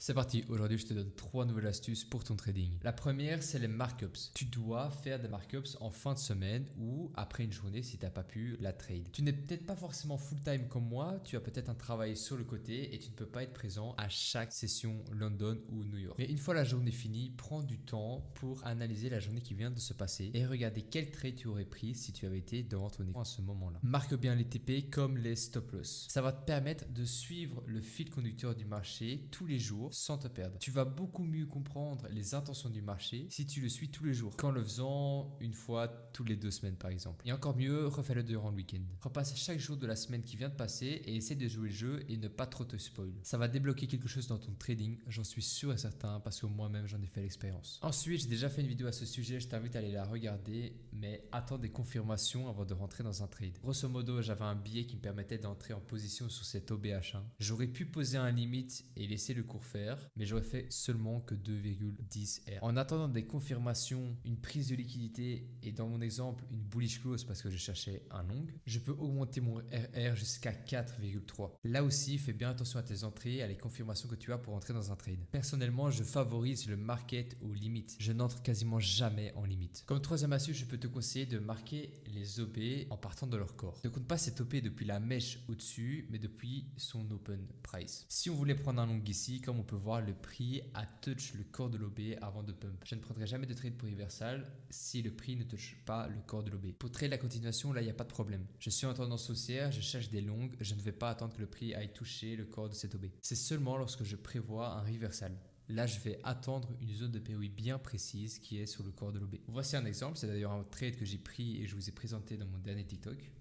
C'est parti, aujourd'hui je te donne 3 nouvelles astuces pour ton trading. La première, c'est les markups. Tu dois faire des markups en fin de semaine ou après une journée si tu n'as pas pu la trade. Tu n'es peut-être pas forcément full time comme moi, tu as peut-être un travail sur le côté et tu ne peux pas être présent à chaque session London ou New York. Mais une fois la journée finie, prends du temps pour analyser la journée qui vient de se passer et regarder quel trade tu aurais pris si tu avais été devant ton écran à ce moment-là. Marque bien les TP comme les stop loss. Ça va te permettre de suivre le fil conducteur du marché tous les jours sans te perdre. Tu vas beaucoup mieux comprendre les intentions du marché si tu le suis tous les jours qu'en le faisant une fois tous les 2 semaines par exemple. Et encore mieux, refais-le durant le week-end. Repasse chaque jour de la semaine qui vient de passer et essaie de jouer le jeu et ne pas trop te spoil. Ça va débloquer quelque chose dans ton trading, j'en suis sûr et certain parce que moi-même j'en ai fait l'expérience. Ensuite, j'ai déjà fait une vidéo à ce sujet, je t'invite à aller la regarder, mais attends des confirmations avant de rentrer dans un trade. Grosso modo, j'avais un billet qui me permettait d'entrer en position sur cet OBH1. J'aurais pu poser un limite et laisser le cours faire, mais j'aurais fait seulement que 2,10 R. En attendant des confirmations, une prise de liquidité et dans mon exemple une bullish close parce que je cherchais un long, je peux augmenter mon RR jusqu'à 4,3. Là aussi, fais bien attention à tes entrées et à les confirmations que tu as pour entrer dans un trade. Personnellement, je favorise le market aux limites. Je n'entre quasiment jamais en limite. Comme troisième astuce, je peux te conseiller de marquer les OB en partant de leur corps. Ne compte pas cet OP depuis la mèche au-dessus, mais depuis son open price. Si on voulait prendre un long ici, comme on peut voir, le prix a touch le corps de l'OB avant de pump. Je ne prendrai jamais de trade pour reversal si le prix ne touche pas le corps de l'OB. Pour trade la continuation, là, il n'y a pas de problème. Je suis en tendance haussière, je cherche des longues, je ne vais pas attendre que le prix aille toucher le corps de cet OB. C'est seulement lorsque je prévois un reversal. Là, je vais attendre une zone de POI bien précise qui est sur le corps de l'OB. Voici un exemple, c'est d'ailleurs un trade que j'ai pris et je vous ai présenté dans mon dernier TikTok.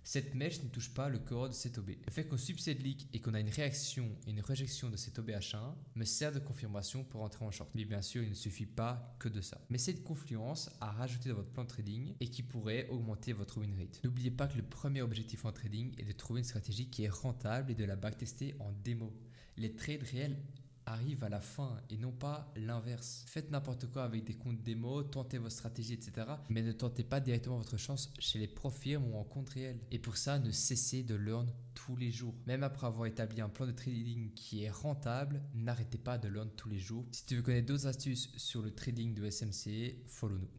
Cette mèche ne touche pas le corps de cet OB. Le fait qu'on suive cette leak et qu'on a une réaction et une rejection de cet OBH1 me sert de confirmation pour entrer en short. Mais bien sûr, il ne suffit pas que de ça. Mais cette confluence à rajouter dans votre plan de trading et qui pourrait augmenter votre win rate. N'oubliez pas que le premier objectif en trading est de trouver une stratégie qui est rentable et de la backtester en démo. Les trades réels arrive à la fin et non pas l'inverse. Faites n'importe quoi avec des comptes démo, tentez votre stratégie, etc. Mais ne tentez pas directement votre chance chez les profirmes ou en compte réel. Et pour ça, ne cessez de learn tous les jours. Même après avoir établi un plan de trading qui est rentable, n'arrêtez pas de learn tous les jours. Si tu veux connaître d'autres astuces sur le trading de SMC, follow nous.